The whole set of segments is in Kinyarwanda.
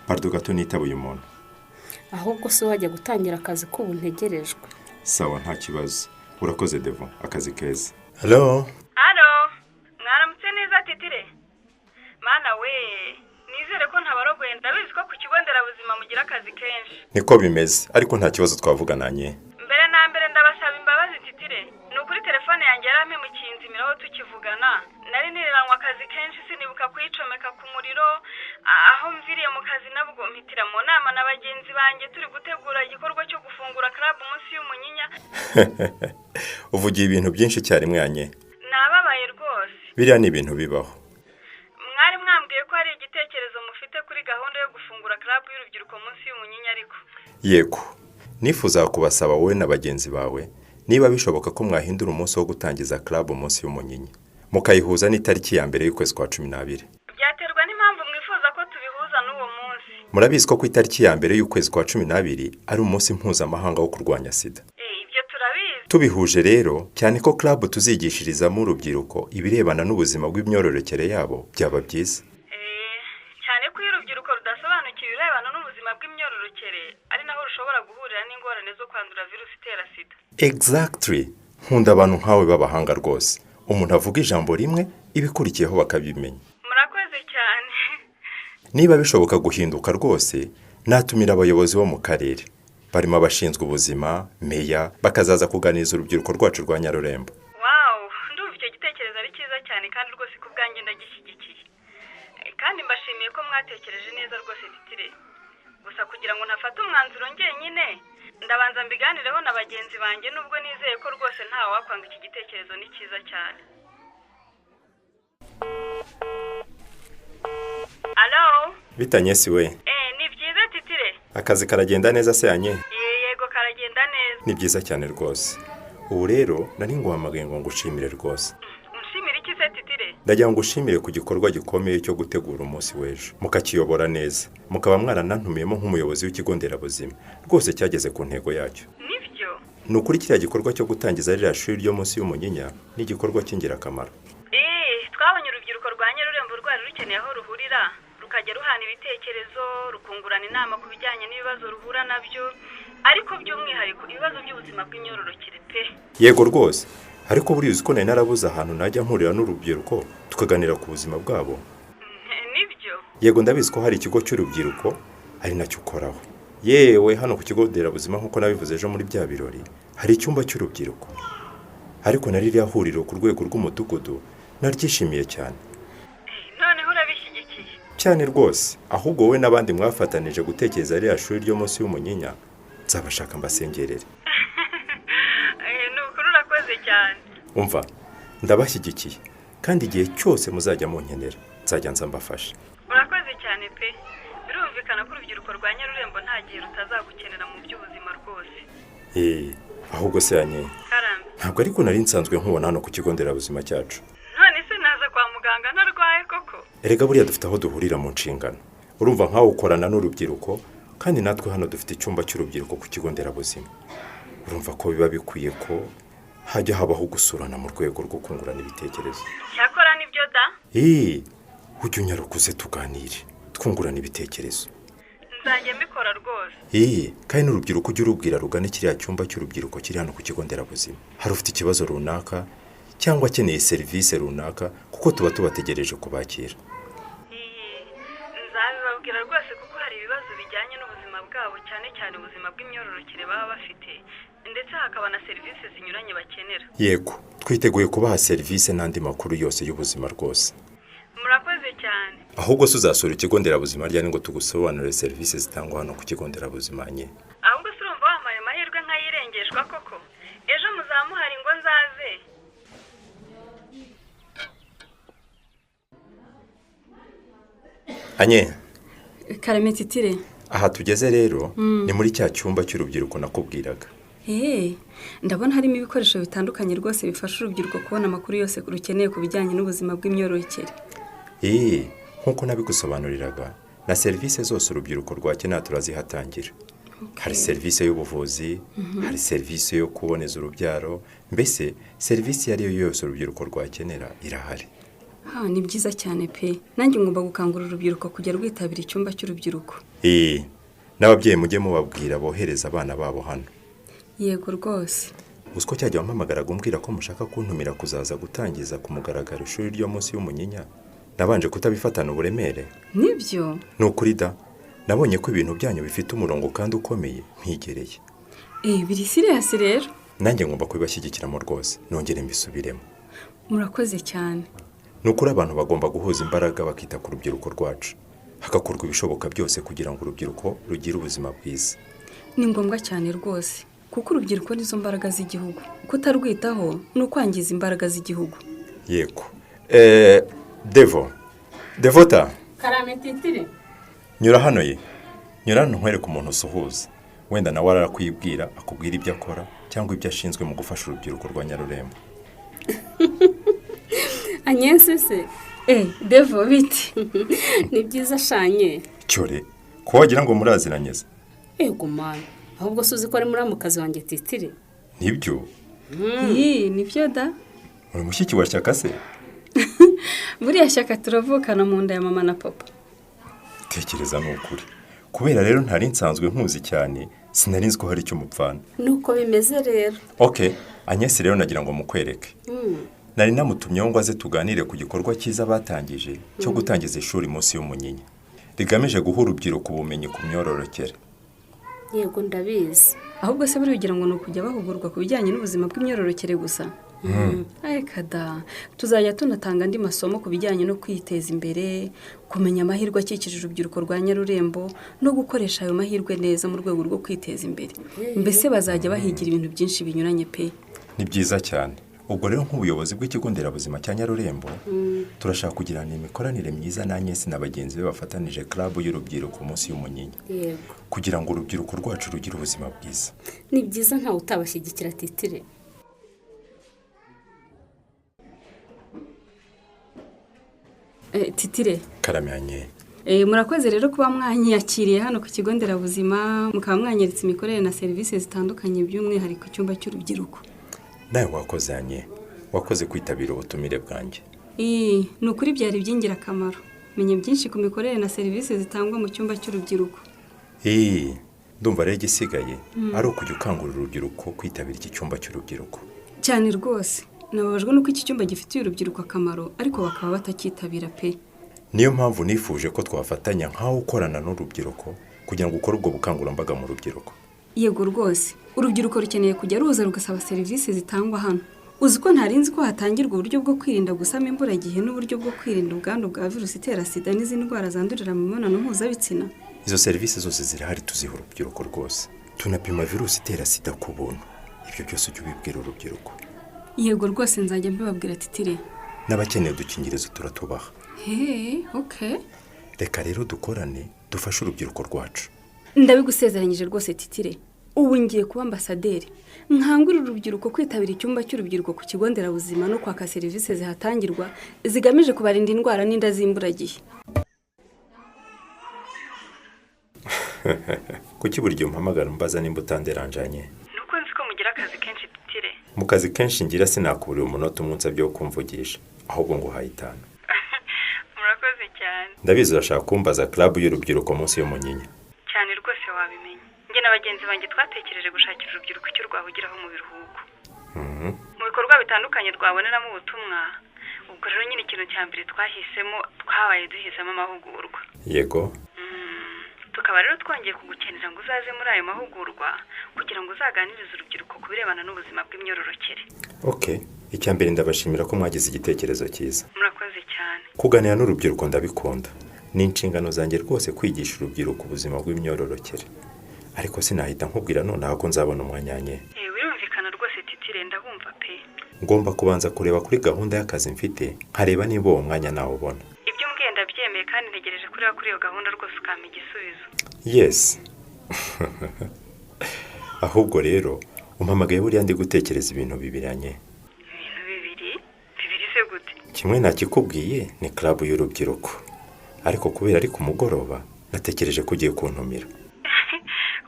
Pardo gato nitaba uyu muntu. ahubwo se wajya gutangira akazi k'ubu ntegerejwe. Sawa nta kibazo. Urakoze Devo, akazi keza. Hello. Halo, mwaramutse neza Titire? Mana we, nizere ko ntabarogoye ndabizi ko ku kigo nderabuzima mugira akazi kenshi. Niko bimeze, ariko nta kibazo twavugananye. Mbere na mbere ndabasaba imbabazi Titire. Ni ukuri telefone yanjye yarampemukiye inzimiraho tukivugana. Nari niriranwa akazi kenshi sinibuka kuyicomeka ku muriro. Aho mviriye mu kazi nabwo mpitira mu nama na bagenzi banjye turi gutegura igikorwa cyo gufungura club munsi y'umunyinya. Uvugiye ibintu byinshi cyarimwe anye. Nababaye rwose. Biriya ni ibintu bibaho. Mwari mwambwiye ko hari igitekerezo mufite kuri gahunda yo gufungura club y'urubyiruko munsi y'umunyinya ariko. Yego. Nifuza kubasaba wowe na bagenzi bawe niba bishoboka ko mwahindura umunsi wo gutangiza club munsi y'umunyinya. Mukayihuza n'itariki ya mbere y'ukwezi kwa 12. Byaterwa n'impamvu mwifuza ko tubihuza n'uwo munsi. Murabizi ko ku itariki ya mbere y'ukwezi kwa 12 ari umunsi mpuzamahanga wo kurwanya sida. Ibyo turabizi. Tubihuje rero cyane ko club tuzigishirizamo urubyiruko ibirebana n'ubuzima bw'imyororokere yabo byaba byiza. Cyane ko urubyiruko rudasobanukiwe ibirebana n'ubuzima bw'imyororokere ari naho rushobora guhurira n'ingorane zo kwandura virusi itera sida. Exactly. Nkunda abantu nkawe b'abahanga rwose. Umuntu avuga ijambo rimwe ibikurikiyeho bakabimenya. Murakoze cyane. Niba bishoboka guhinduka rwose natumira abayobozi bo mu karere. Barimo abashinzwe ubuzima, meya, bakazaza kuganiriza urubyiruko rwacu rwa Nyarurembo. Wow, ndumva icyo gitekerezo ari cyiza cyane kandi rwose ku bwanjye ndagishyigikiye. Kandi mbashimiye ko mwatekereje neza rwose Titire. Gusa kugira ngo nafate umwanzuro njyenyine ndabanza mbiganireho na bagenzi banjye nubwo nizeye ko rwose ntawe wakwanga iki gitekerezo ni cyiza cyane. Hello? Bitanye si we. Ni byiza Titire. Akazi karagenda neza se anye? Yego karagenda neza. Ni byiza cyane rwose. Ubu rero nari nguhamagaye ngo ngushimire rwose. Unshimire iki se Titire? Ndagira ngo ushimire ku gikorwa gikomeye cyo gutegura umunsi w'ejo. Mukakiyobora neza. Mukaba mwaranantumiyemo nk'umuyobozi w'ikigo nderabuzima. Rwose cyageze ku ntego yacyo. Nibyo. Ni ukuri kiriya gikorwa cyo gutangiza ririya shuri ryo munsi y'umunyinya ni igikorwa cy'ingirakamaro. Twabonye urubyiruko rwa Nyarurembo rwari rukeneye aho ruhurira rukajya ruhana ibitekerezo rukungurana inama ku bijyanye n'ibibazo ruhura nabyo ariko by'umwihariko ibibazo by'ubuzima bw'imyororokere pe. Yego rwose. Ariko buriya uzi ko nari narabuze ahantu najya mpurira n'urubyiruko tukaganira ku buzima bwabo. Nibyo. Yego ndabizi ko hari ikigo cy'urubyiruko ari nacyo ukoraho. Yewe hano ku kigo nderabuzima nk'uko nabivuze ejo muri bya birori hari icyumba cy'urubyiruko. Ariko nari rihahuriro ku rwego rw'umudugudu naryishimiye cyane. Noneho urabishyigikiye. Cyane rwose. Ahubwo wowe n'abandi mwafatanije gutekereza ririya shuri ryo munsi y'umunyinya nzabashaka mbasengerere. Ni ukuri urakoze cyane. Umva ndabashyigikiye kandi igihe cyose muzajya munkenera nzajya nza mbafasha. Urakoze cyane pe. Birumvikana ko urubyiruko rwa Nyarurembo nta gihe rutazagukenera mu by'ubuzima rwose. Ahubwo se anye. Karame. Ntabwo ariko nari nsanzwe nkubona hano ku kigo nderabuzima cyacu. None se naza kwa muganga narwaye koko? Erega buriya dufite aho duhurira mu nshingano. Urumva nkaho ukorana n'urubyiruko kandi natwe hano dufite icyumba cy'urubyiruko ku kigo nderabuzima. Urumva ko biba bikwiye ko hajya habaho gusurana mu rwego rwo kungurana ibitekerezo. Cyakora nibyo da? Ujye unyarukuze tuganire twungurana ibitekerezo. Nzajya mbikora rwose. Kandi n'urubyiruko ujye urubwira rugane kiriya cyumba cy'urubyiruko kiri hano ku kigo nderabuzima. Hari ufite ikibazo runaka cyangwa akeneye serivisi runaka kuko tuba tubategereje kubakira. Nzabibabwira rwose kuko hari ibibazo bijyanye n'ubuzima bwabo cyane cyane ubuzima bw'imyororokere baba bafite ndetse hakaba na serivisi zinyuranye bakenera. Yego twiteguye kubaha serivisi n'andi makuru yose y'ubuzima rwose. Murakoze cyane. Ahubwo se uzasura ikigo nderabuzima ryari ngo tugusobanurire serivisi zitangwa hano ku kigo nderabuzima nye. Ahubwo se urumva wamaye amahirwe nk'ayirengeshwa koko? Ejo muzamuhari ngo nzaze. Anye. Karame Titire. Aha tugeze rero ni muri cya cyumba cy'urubyiruko nakubwiraga. Ndabona harimo ibikoresho bitandukanye rwose bifasha urubyiruko kubona amakuru yose rukeneye ku bijyanye n'ubuzima bw'imyororokere. Nk'uko nabigusobanuriraga na serivisi zose urubyiruko rwakenera turazihatangira. Hari serivisi y'ubuvuzi, hari serivisi yo kuboneza urubyaro, mbese serivisi yari yo yose urubyiruko rwakenera irahari. Ni byiza cyane pe. Nanjye ngomba gukangurira urubyiruko kujya rwitabira icyumba cy'urubyiruko. N'ababyeyi mujye mubabwira bohereza abana babo hano. Yego rwose. Uziko cyajya wampamagaraga umbwira ko mushaka kuntumira kuzaza gutangiza ku mugaragaro ishuri ryo munsi y'Umunyinya. Nabanje kutabifatana uburemere. Nibyo? Nukuri da. Nabonye ko ibintu byanyu bifite umurongo kandi ukomeye ntigereye. Biri serious rero. Nanjye ngomba kubibashyigikiramo rwose. Nongere mbisubiremo. Murakoze cyane. Nukuri abantu bagomba guhuza imbaraga bakita ku rubyiruko rwacu. Hagakorwa ibishoboka byose kugira ngo urubyiruko rugire ubuzima bwiza. Ni ngombwa cyane rwose. Kuko urubyiruko nizo mbaraga z'igihugu. Kutarwitaho ni ukwangiza imbaraga z'igihugu. Yego. Devota. Karame Titire. Nyura hano ye. Nyura hano nkwereke umuntu usuhuza. Wenda nawe arakwibwira akubwira ibyo akora cyangwa ibyo ashinzwe mu gufasha urubyiruko rwa Nyarurembo. Agnes se. Devo biti. Ni byiza shanye. Cyore. Ko wagira ngo muraziranyeze. Ego man. Ahubwo suzi ko ari muri amukazi wanjye Titire. Nibyo. Nibyo da. Uri mushiki wa Shyaka se? Buriya Shyaka turavukana mu nda ya mama na papa. Tekereza n'ukuri. Kubera rero ntari nsanzwe nkuzi cyane, sinarinzwe ko hari icyo mupfana. Nuko bimeze rero. Okay, Agnes rero nagira ngo mukwereke. Nari namutumye ngo aze tuganire ku gikorwa cyiza batangije cyo gutangiza ishuri munsi y'Umunyinya. Rigamije guha urubyiruko ubumenyi ku myororokere. Yego ndabizi. Ahubwo se buri ugira ngo ni ukujya bahugurwa ku bijyanye n'ubuzima bw'imyororokere gusa. Kada tuzajya tunatanga andi masomo ku bijyanye no kwiteza imbere, kumenya amahirwe akikije urubyiruko rwa Nyarurembo no gukoresha ayo mahirwe neza mu rwego rwo kwiteza imbere. Mbese bazajya bahigira ibintu byinshi binyuranye pe. Ni byiza cyane. Ubwo rero nk'ubuyobozi bw'ikigo nderabuzima cya Nyarurembo turashaka kugirana imikoranire myiza na Agnes na bagenzi be bafatanije club y'urubyiruko munsi y'Umunyinya. Yego. Kugira ngo urubyiruko rwacu rugire ubuzima bwiza. Ni byiza ntawe utabashyigikira Titire. Titire. Karamyanye. Murakoze rero kuba mwanyakiriye hano ku kigo nderabuzima mukaba mwanyeretse imikorere na serivisi zitandukanye by'umwihariko icyumba cy'urubyiruko. Nawe wakoze Anye. Wakoze kwitabira ubutumire bwanjye. Ni ukuri byari by'ingirakamaro. Menye byinshi ku mikorere na serivisi zitangwa mu cyumba cy'urubyiruko. Ndumva rero igisigaye ari ukujya ukangurira urubyiruko kwitabira iki cyumba cy'urubyiruko. Cyane rwose. Nababajwe nuko iki cyumba gifitiye urubyiruko akamaro ariko bakaba batakitabira pe. Niyo mpamvu nifuje ko twafatanya nkaho ukorana n'urubyiruko kugira ngo ukore ubwo bukangurambaga mu rubyiruko. Yego rwose. Urubyiruko rukeneye kujya ruza rugasaba serivisi zitangwa hano. Uzi ko ntarinzi ko hatangirwa uburyo bwo kwirinda gusama imburagihe n'uburyo bwo kwirinda ubwandu bwa virusi itera sida n'izindi ndwara zandurira mu mibonano mpuzabitsina. Izo serivisi zose zirahari tuziha urubyiruko rwose. Tunapima virusi itera sida ku buntu. Ibyo byose ujye ubibwira urubyiruko. Yego rwose nzajya mbibabwira Titire. N'abakeneye udukingirizo turatubaha. Okay. Reka rero dukorane dufashe urubyiruko rwacu. Ndabigusezeranyije rwose Titire. Ubu ngiye kuba ambasaderi. Nkangurira urubyiruko kwitabira icyumba cy'urubyiruko ku kigo nderabuzima no kwaka serivisi zihatangirwa zigamije kubarinda indwara n'inda z'imburagihe. Kuki buri gihe umpamagara umbaza nimba utanderanjanye? Nuko nzi ko mugira akazi kenshi Titire. Mu kazi kenshi ngira sinakubura umunota umwe unsabye wo kumvugisha. Ahubwo ngo hayitana. Murakoze cyane. Ndabizi urashaka kumbaza club y'urubyiruko munsi y'Umunyinya. Cyane rwose wabimenye. Njye n'abagenzi banjye twatekereje gushakira urubyiruko icyo rwahugiraho mu biruhuko. Mu bikorwa bitandukanye rwaboneramo ubutumwa. Ubwo rero nyine ikintu cya mbere twabaye duhisemo amahugurwa. Yego. Tukaba rero twongeye kugukenera ngo uzaze muri ayo mahugurwa kugira ngo uzaganirize urubyiruko ku birebana n'ubuzima bw'imyororokere. Okay. Icya mbere ndabashimira ko mwagize igitekerezo cyiza. Murakoze cyane. Kuganira n'urubyiruko ndabikunda. Ni inshingano zanjye rwose kwigisha urubyiruko ubuzima bw'imyororokere. Ariko sinahita nkubwira nonaha ko nzabona umwanyanye. Birumvikana rwose Titire ndabumva pe. Ngomba kubanza kureba kuri gahunda y'akazi mfite, nkareba niba uwo mwanya nawubona. Ibyo mbwiye ndabyemeye kandi ntegereje kureba kuri iyo gahunda rwose ukampa igisubizo. Yes. Ahubwo rero umpamagaye buriya ndi gutekereza ibintu bibiranye. Ibintu bibiri se gute? Kimwe nakikubwiye ni club y'urubyiruko. Ariko kubera ari ku mugoroba natekereje ko ugiye kuntumira.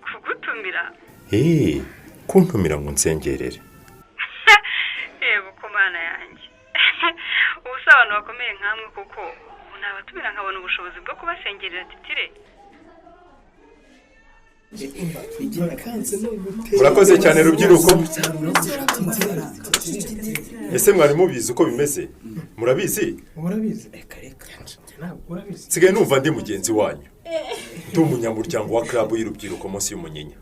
Kugutumira? Kuntumira ngo nsengerere. Yego ko mana yanjye. Ubusaba abantu bakomeye nkamwe kuko nabatumira nkabona ubushobozi bwo kubasengerera titire. murakoze cyane rubyiruko. ese mwari mubizi uko bimeze? murabizi? nsigaye numva ndi mugenzi wanyu, ndi umunyamuryango wa club y'urubyiruko munsi y'umunyinya.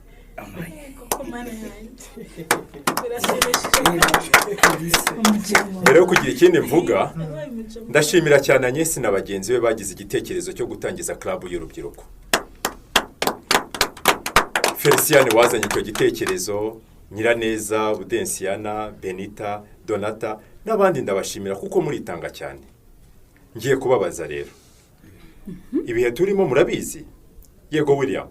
mbere yo kugira ikindi mvuga, ndashimira cyane Agnes na bagenzi be bagize igitekerezo cyo gutangiza club y'urubyiruko. Feliciane wazanye icyo gitekerezo, Nyiraneza, Budensiana, Benita, Donata n'abandi ndabashimira kuko muritanga cyane. Ngiye kubabaza rero, ibihe turimo murabizi? Yego William?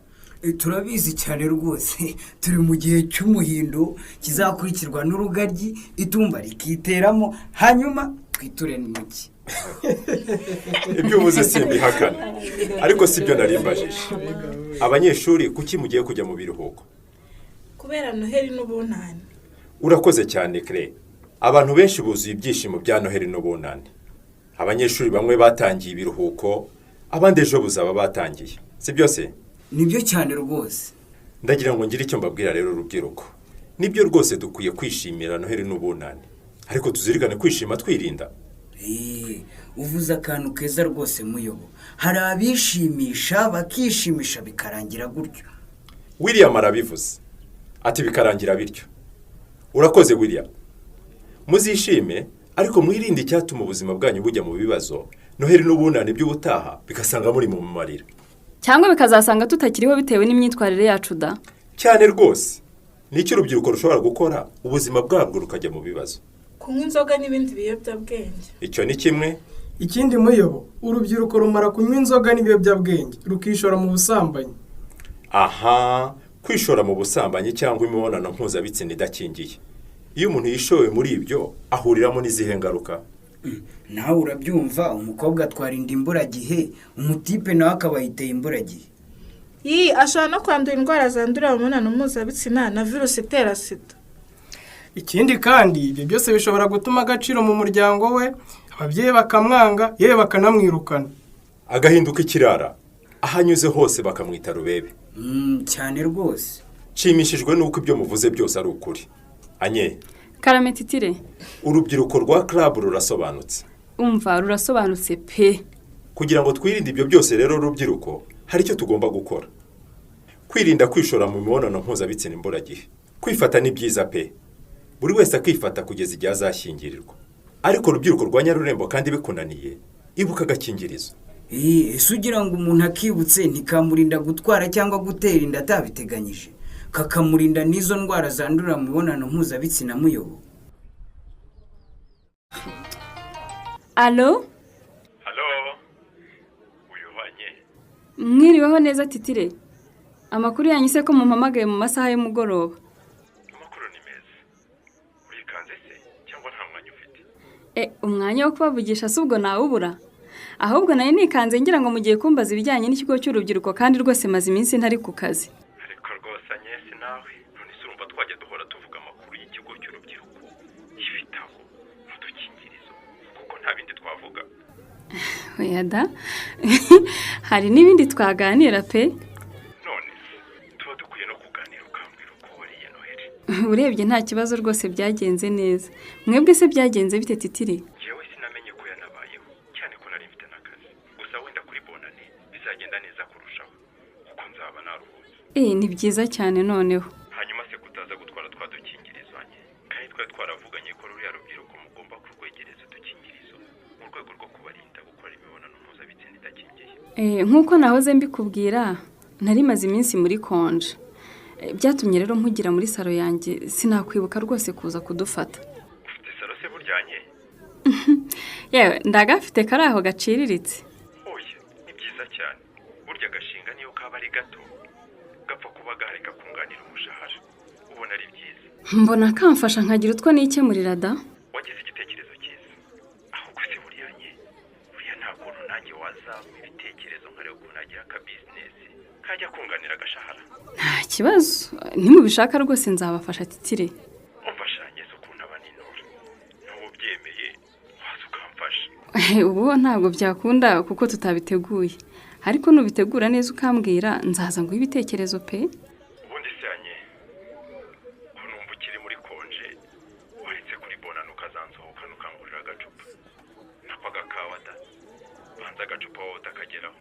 Turabizi cyane rwose, turi mu gihe cy'umuhindo kizakurikirwa n'urugaryi, itumba rikiteramo, hanyuma twiture n'umugi. ibyo uvuze simbihakana, ariko sibyo narimbajije. abanyeshuri kuki mugiye kujya mu biruhuko? kubera Noheli n'ubunani. urakoze cyane Claire. abantu benshi buzuye ibyishimo bya Noheli n'ubunani. abanyeshuri bamwe batangiye ibiruhuko, abandi ejo buzaba batangiye, si byose? Nibyo cyane rwose. ndagira ngo ngire icyo mbabwira rero urubyiruko. nibyo rwose dukwiye kwishimira Noheli n'ubunani, ariko tuzirikane kwishima twirinda. uvuze akantu keza rwose muyobo. hari abishimisha bakishimisha bikarangira gutyo. William arabivuze ati bikarangira bityo. urakoze William. muzishime ariko mwirinde icyatuma ubuzima bwanyu bujya mu bibazo, Noheli n'ubunani by'ubutaha bigasanga muri mu marira, cyangwa bikazasanga tutakiriho bitewe n'imyitwarire yacu da. cyane rwose. nicyo urubyiruko rushobora gukora ubuzima bwabwo rukajya mu bibazo? kunywa inzoga n'ibindi biyobyabwenge. icyo ni kimwe. ikindi muyobo, urubyiruko rumara kunywa inzoga n'ibiyobyabwenge rukishora mu busambanyi. aha, kwishora mu busambanyi cyangwa imibonano mpuzabitsina idakingiye, iyo umuntu yishowe muri ibyo ahuriramo n'izihe ngaruka? nawe urabyumva, umukobwa atwara inda imburagihe, umutipe nawe akaba yiteye imburagihe. ashobora no kwandura indwara zandurira mu mibonano mpuzabitsina na virusi itera sida. ikindi kandi ibyo byose bishobora gutuma agaciro mu muryango we, ababyeyi bakamwanga, yewe bakanamwirukana, agahinduka ikirara, aho anyuze hose bakamwita rubebe. cyane rwose. nshimishijwe n'uko ibyo muvuze byose ari ukuri. Anye, Karame titire, urubyiruko rwa club rurasobanutse. umva rurasobanutse pe. kugira ngo twirinde ibyo byose rero urubyiruko, hari icyo tugomba gukora. kwirinda kwishora mu mibonano mpuzabitsina imburagihe. kwifata ni byiza pe, buri wese akifata kugeza igihe azashyingirirwa. ariko urubyiruko rwa Nyarurembo kandi bikunaniye, ibuka agakingirizo. ese ugira ngo umuntu akibutse ntikamurinda gutwara cyangwa gutera inda atabiteganyije, kakamurinda n'izo ndwara zandurira mu mibonano mpuzabitsina muyobo. Alo? Halo, uyuhanye? mwiriweho neza titire. amakuru yanyu se ko mumpamagaye mu masaha y'umugoroba? amakuru ni meza. urikanze se cyangwa nta mwanya ufite? umwanya wo kubavugisha si ubwo nawubura? ahubwo nari nikanze ngira ngo mugiye kumbaza ibijyanye n'ikigo cy'urubyiruko, kandi rwose maze iminsi ntari ku kazi. ariko rwose Agnes nawe, none se urumva twajya duhora tuvuga amakuru y'ikigo cy'urubyiruko, y'ibitabo n'udukingirizo, kuko nta bindi twavuga. oya da. hari n'ibindi twaganira pe. none tuba dukwiye no kuganira ukambwira uko wariye Noheli. urebye nta kibazo rwose byagenze neza. mwebwe se byagenze bite titire? Jewe sinamenye ko yanabayeho, cyane ko nari mfite n'akazi. gusa wenda kuri bonane bizagenda neza kurushaho, kuko nzaba naruhutse. ni byiza cyane noneho. hanyuma se kutaza gutwara twa dukingirizo Anye, kandi twari twaravuganye ko ruriya rubyiruko mugomba kurwegereza udukingirizo mu rwego rwo kubarinda gukora imibonano mpuzabitsina idakingiye. nk'uko nahoze mbikubwira, nari maze iminsi muri konje. byatumye rero mpugira muri salo yanjye, sinakwibuka rwose kuza kudufata. ufite salo se buryanye? yewe ndagafite kari aho gaciriritse. oya, ni byiza cyane. burya agashinga niyo kaba ari gato, gapfa kuba gahari kakunganira umushahara. ubona ari byiza. mbona kamfasha nkagira utwo nikemurira da. wagize igitekerezo cyiza. ahubwo se buryanye, buriya nta kuntu nanjye wazampa ibitekerezo nkareba ukuntu nagira akabizinesi kajya kunganira agashahara. nta kibazo, nimubishaka rwose nzabafasha titire. umfashanye se ukuntu aba ninura. n'ubu byemeye waza ukamfasha. ubu ntabwo byakunda kuko tutabiteguye ariko nubitegura neza ukambwira nzaza nguhe ibitekerezo pe. ubundi se anye ko numva ukiri muri konje waretse kuri bonano ukazansohokana ukangurira agacupa nako agakawa da banza agacupa wowe utakageraho.